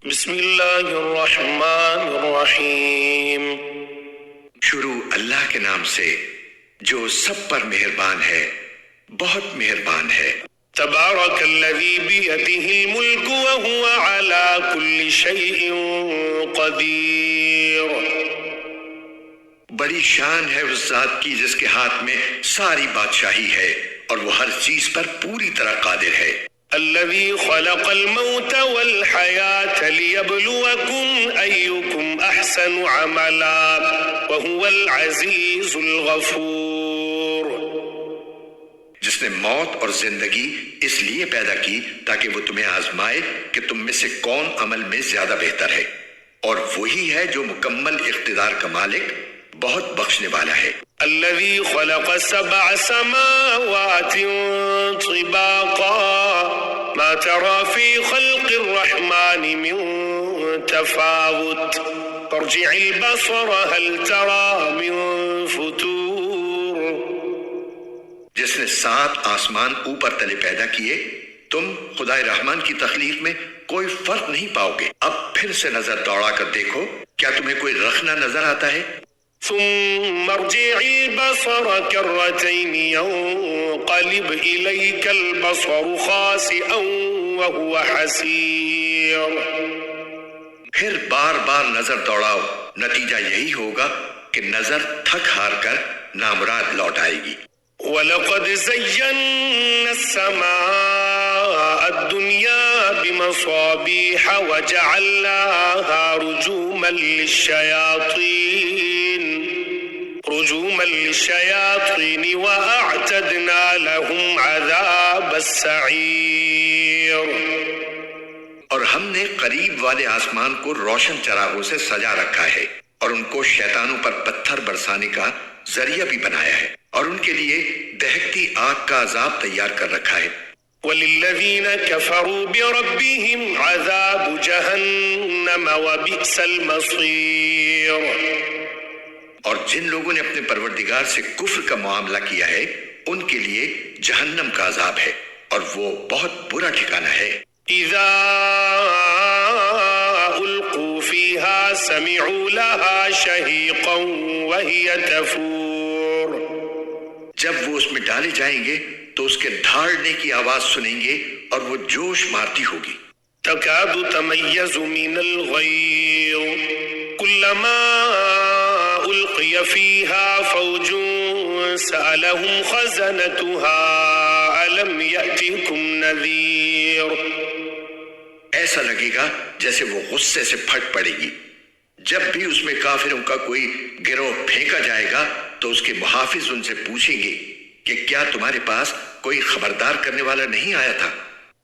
بسم اللہ الرحمن الرحیم۔ شروع اللہ کے نام سے جو سب پر مہربان ہے، بہت مہربان ہے۔ تبارک الذی بیدہ الملک وہو علی کل شیء قدیر۔ بڑی شان ہے اس ذات کی جس کے ہاتھ میں ساری بادشاہی ہے اور وہ ہر چیز پر پوری طرح قادر ہے۔ الذی خلق الموت والحیاة لیبلوکم ایکم احسن عملا وہو العزیز الغفور۔ جس نے موت اور زندگی اس لیے پیدا کی تاکہ وہ تمہیں آزمائے کہ تم میں سے کون عمل میں زیادہ بہتر ہے، اور وہی ہے جو مکمل اقتدار کا مالک، بہت بخشنے والا ہے۔ الذي خلق 7 سماوات طباقا ما ترى في خلق الرحمن من تفاوت فارجع البصر هل ترى من فتور۔ جس نے 7 آسمان اوپر تلے پیدا کیے، تم خدائے رحمان کی تخلیق میں کوئی فرق نہیں پاؤ گے۔ اب پھر سے نظر دوڑا کر دیکھو، کیا تمہیں کوئی رخنہ نظر آتا ہے؟ ثم ارجع البصر كرتين ينقلب إليك البصر خاسئا وهو حسير۔ پھر بار بار نظر دوڑاؤ، نتیجہ یہی ہوگا کہ نظر تھک ہار کر نامراد لوٹ آئے گی۔ وَلَقَدْ زَيَّنَّا السَّمَاءَ الدُّنْيَا بِمَصَابِيحَ وَجَعَلْنَاهَا رجوما للشياطين وأعتدنا لهم عذاب السعير۔ اور ہم نے قریب والے آسمان کو روشن چراغوں سے سجا رکھا ہے اور ان کو شیطانوں پر پتھر برسانے کا ذریعہ بھی بنایا ہے، اور ان کے لیے دہکتی آگ کا عذاب تیار کر رکھا ہے۔ وَلِلَّذِينَ كَفَرُوا بِرَبِّهِمْ عَذَابُ جَهَنَّمَ وَبِئْسَ الْمَصِيرُ۔ اور جن لوگوں نے اپنے پروردگار سے کفر کا معاملہ کیا ہے، ان کے لیے جہنم کا عذاب ہے، اور وہ بہت برا ٹھکانہ ہے۔ اذا القوا فيها سمعوا لها شهيقا وهي تفور۔ جب وہ اس میں ڈالے جائیں گے تو اس کے دھاڑنے کی آواز سنیں گے اور وہ جوش مارتی ہوگی۔ تكاد تميز من الغيظ كلما ألقي فيها فوج سألهم خزنتها ألم يأتكم نذير۔ ایسا لگے گا جیسے وہ غصے سے پھٹ پڑے گی۔ جب بھی اس میں کافروں کا کوئی گروہ پھینکا جائے گا تو اس کے محافظ ان سے پوچھیں گے کہ کیا تمہارے پاس کوئی خبردار کرنے والا نہیں آیا تھا؟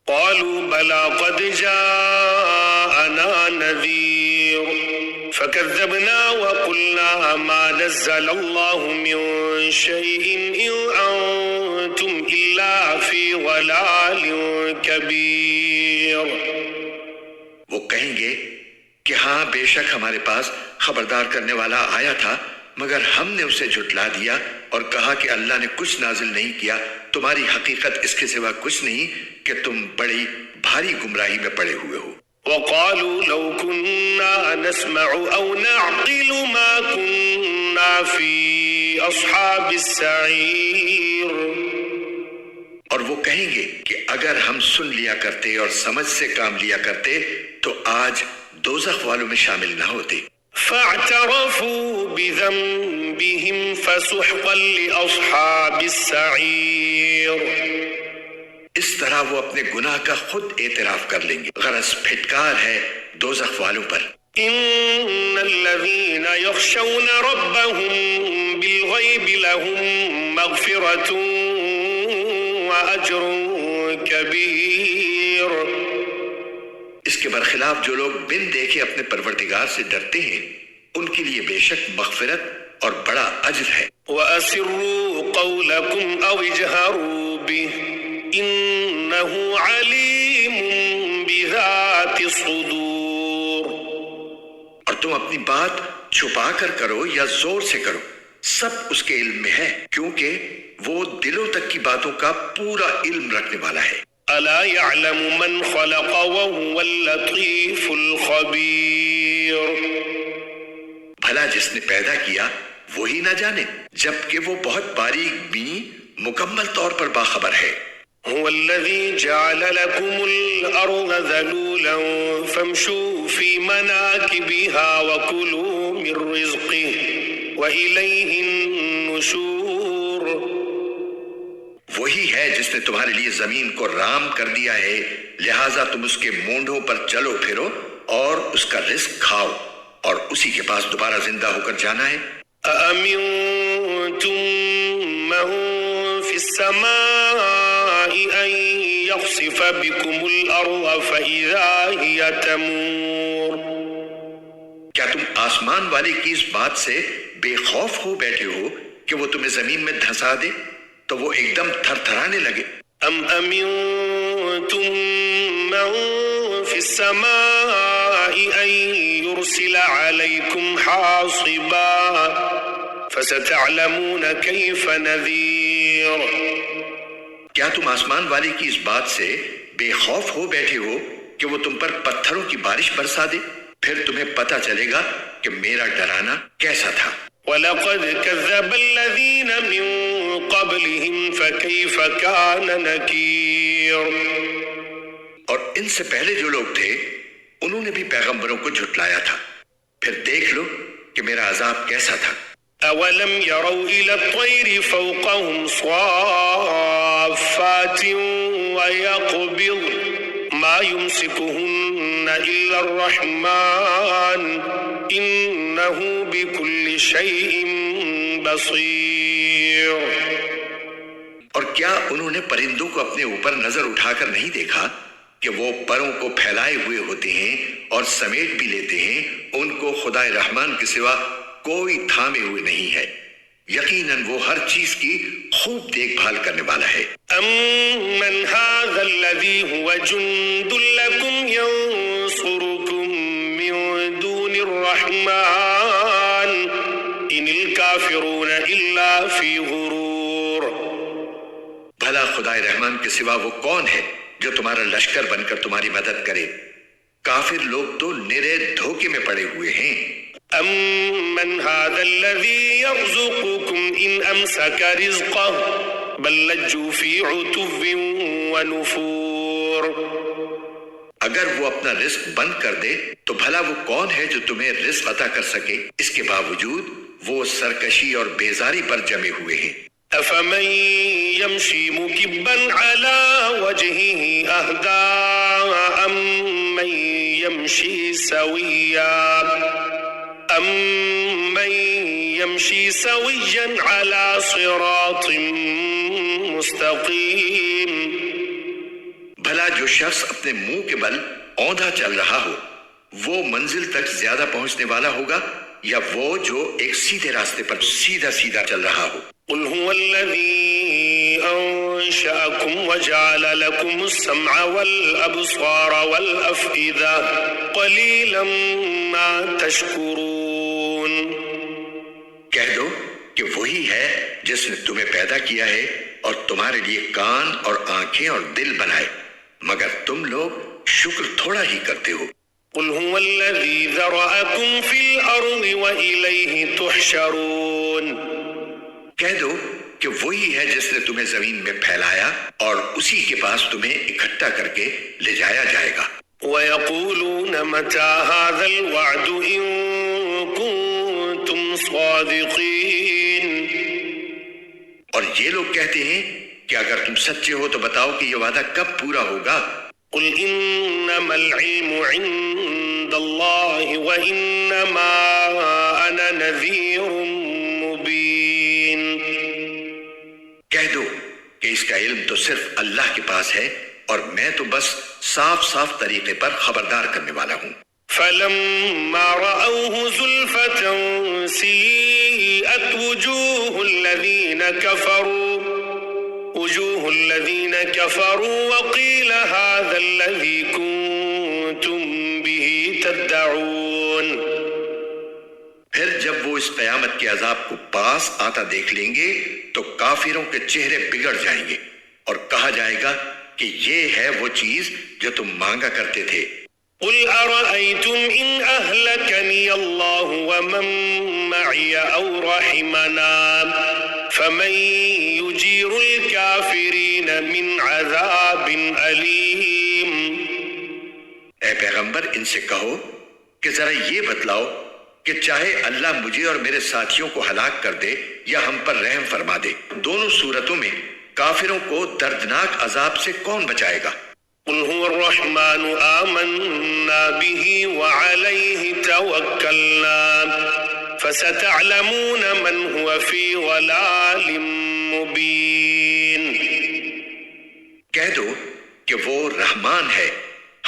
قالوا بلى قد جاءنا نذير فكذبنا وقلنا ما نزل الله من شيء إن أنتم إلا في ضلال كبير۔ وہ کہیں گے کہ ہاں بے شک ہمارے پاس خبردار کرنے والا آیا تھا، مگر ہم نے اسے جھٹلا دیا اور کہا کہ اللہ نے کچھ نازل نہیں کیا، تمہاری حقیقت اس کے سوا کچھ نہیں کہ تم بڑی بھاری گمراہی میں پڑے ہوئے ہو۔ وقالوا لو كنا نسمع أو نعقل ما كنا في أصحاب السعير۔ اور وہ کہیں گے کہ اگر ہم سن لیا کرتے اور سمجھ سے کام لیا کرتے تو آج دوزخ والوں میں شامل نہ ہوتے۔ فاعترفوا بذنبهم فسحقا لأصحاب السعير۔ اس طرح وہ اپنے گناہ کا خود اعتراف کر لیں گے، غرض پھٹکار ہے دوزخ والوں پر۔ ان الذين يخشون ربهم بالغيب لهم مغفرة وأجر كبير۔ اس کے برخلاف جو لوگ بن دیکھے اپنے پروردگار سے ڈرتے ہیں، ان کے لیے بے شک مغفرت اور بڑا اجر ہے۔ وَأَسِرُّوا قَوْلَكُمْ أَوْ اجْهَرُوا بِهِ إِنَّهُ عَلِيمٌ بِذَاتِ الصُّدُورِ۔ اور تم اپنی بات چھپا کر کرو یا زور سے کرو، سب اس کے علم میں ہے، کیونکہ وہ دلوں تک کی باتوں کا پورا علم رکھنے والا ہے۔ ألا يعلم من خلق وهو اللطيف الخبير. بھلا جس نے پیدا کیا وہی نہ جانے جبکہ وہ بہت باریک بینی مکمل طور پر باخبر ہے. هو الذي جعل لكم الأرض ذلولا فامشوا في مناكبها وكلوا من رزقه وإليه النشور. وہی ہے جس نے تمہارے لیے زمین کو رام کر دیا ہے لہٰذا تم اس کے مونڈوں پر چلو پھرو اور اس کا رزق کھاؤ اور اسی کے پاس دوبارہ زندہ ہو کر جانا ہے. أأمنتم من في السماء أن يخسف بكم الأرض فإذا هي تمور. کیا تم آسمان والے کی اس بات سے بے خوف ہو بیٹھے ہو کہ وہ تمہیں زمین میں دھسا دے تو وہ ایک دم تھر تھرانے لگے؟ أم أمنتم من في السماء أن يرسل عليكم حاصبا فستعلمون كيف نذير. کیا تم آسمان والے کی اس بات سے بے خوف ہو بیٹھے ہو کہ وہ تم پر پتھروں کی بارش برسا دے؟ پھر تمہیں پتہ چلے گا کہ میرا ڈرانا کیسا تھا. وَلَقَدْ كَذَّبَ الَّذِينَ مِن قَبْلِهِمْ فَكَيْفَ كَانَ نَكِيرٌ. اور ان سے پہلے جو لوگ تھے انہوں نے بھی پیغمبروں کو جھٹلایا تھا پھر دیکھ لو کہ میرا عذاب کیسا تھا. أَوَلَمْ يَرَوْا إِلَى الطَّيْرِ فَوْقَهُمْ صَافَّاتٍ وَيَقْبِضْنَ مَا يُمْسِكُهُنَّ إِلَّا الرَّحْمَنُ إِنَّهُ بِكُلِّ شَيْءٍ بَصِيرٌ. اور کیا انہوں نے پرندوں کو اپنے اوپر نظر اٹھا کر نہیں دیکھا کہ وہ پروں کو پھیلائے ہوئے ہوتے ہیں اور سمیٹ بھی لیتے ہیں ان کو خدائے رحمان کے سوا کوئی تھامے ہوئے نہیں ہے یقیناً وہ ہر چیز کی خوب دیکھ بھال کرنے والا ہے. أَمَّنْ هَذَا الَّذِي هُوَ جُنْدٌ لَكُمْ يَنْصُرُكُمْ مِنْ دُونِ الرَّحْمَنِ إِنِ الْكَافِرُونَ إِلَّا فِي غُرُورٍ. بھلا خدائے رحمان کے سوا وہ کون ہے جو تمہارا لشکر بن کر تمہاری مدد کرے؟ کافر لوگ تو نرے دھوکے میں پڑے ہوئے ہیں. أَمَّنْ هَذَا الَّذِي يَرْزُقُكُمْ إِنْ أَمْسَكَ رِزْقَهُ بَلْ لَجُّوا فِي عُتُوٍّ وَنُفُورٍ. اگر وہ اپنا رزق بند کر دے تو بھلا وہ کون ہے جو تمہیں رزق عطا کر سکے؟ اس کے باوجود وہ سرکشی اور بیزاری پر جمے ہوئے ہیں. أَفَمَنْ يَمْشِي مُكِبًّا عَلَى وَجْهِهِ أَهْدَىٰ أَمَّنْ يَمْشِي سَوِيًّا عَلَى صِرَاطٍ مُسْتَقِيمٍ. بھلا جو شخص اپنے منہ کے بل اوندھا چل رہا ہو وہ منزل تک زیادہ پہنچنے والا ہوگا یا وہ جو ایک سیدھے راستے پر سیدھا سیدھا چل رہا ہو؟ قل هو الذي أنشأكم وجعل لكم السمع والأبصار والأفئدة قليلا ما تشكرون. کہہ دو کہ وہی ہے جس نے تمہیں پیدا کیا ہے اور تمہارے لیے کان اور آنکھیں اور دل بنائے مگر تم لوگ شکر تھوڑا ہی کرتے ہو. قل هو الذي ذرأكم في الأرض وإليه تحشرون. کہہ دو کہ وہی ہے جس نے تمہیں زمین میں پھیلایا اور اسی کے پاس تمہیں اکٹھا کر کے لے جایا جائے گا. وَيَقُولُونَ مَتَى هَذَا الْوَعْدُ إِن كُنتُمْ صَادِقِينَ. اور یہ لوگ کہتے ہیں کہ اگر تم سچے ہو تو بتاؤ کہ یہ وعدہ کب پورا ہوگا. قُلْ إِنَّمَا الْعِلْمُ عِندَ اللَّهِ وَإِنَّمَا أَنَا نَذِيرٌ مُبِينٌ. کہہ دو کہ اس کا علم تو صرف اللہ کے پاس ہے اور میں تو بس صاف صاف طریقے پر خبردار کرنے والا ہوں. فَلَمَّا رَأَوْهُ زُلْفَةً سِيئَتْ وُجُوهُ الَّذِينَ كَفَرُوا وَقِيلَ هَذَا الَّذِي كُنتُم بِهِ تَدَّعُونَ. پھر جب وہ اس قیامت کے عذاب کو پاس آتا دیکھ لیں گے تو کافروں کے چہرے بگڑ جائیں گے اور کہا جائے گا کہ یہ ہے وہ چیز جو تم مانگا کرتے تھے۔ قل أرأيتم إن أهلكني الله ومن معي أو رحمنا فمن يجير الكافرين من عذاب أليم۔ اے پیغمبر ان سے کہو کہ ذرا یہ بتلاؤ کہ چاہے اللہ مجھے اور میرے ساتھیوں کو ہلاک کر دے یا ہم پر رحم فرما دے، دونوں صورتوں میں کافروں کو دردناک عذاب سے کون بچائے گا؟ قل هو الرحمن آمنا به وعليه توكلنا فستعلمون من هو في ضلال مبين۔ کہہ دو کہ وہ رحمان ہے،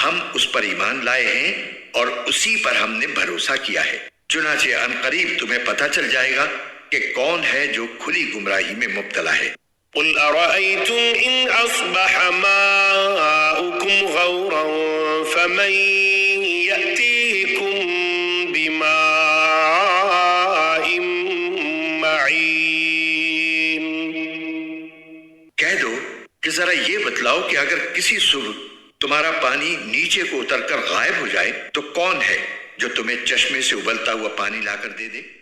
ہم اس پر ایمان لائے ہیں اور اسی پر ہم نے بھروسہ کیا ہے، چنانچہ ان قریب تمہیں پتہ چل جائے گا کہ کون ہے جو کھلی گمراہی میں مبتلا ہے۔ قل أرأيتم إن أصبح ماؤكم غورا فمن يأتيكم بماء معين۔ کہہ دو کہ ذرا یہ بتلاؤ کہ اگر کسی صبح تمہارا پانی نیچے کو اتر کر غائب ہو جائے تو کون ہے جو تمہیں چشمے سے ابلتا ہوا پانی لا کر دے دے؟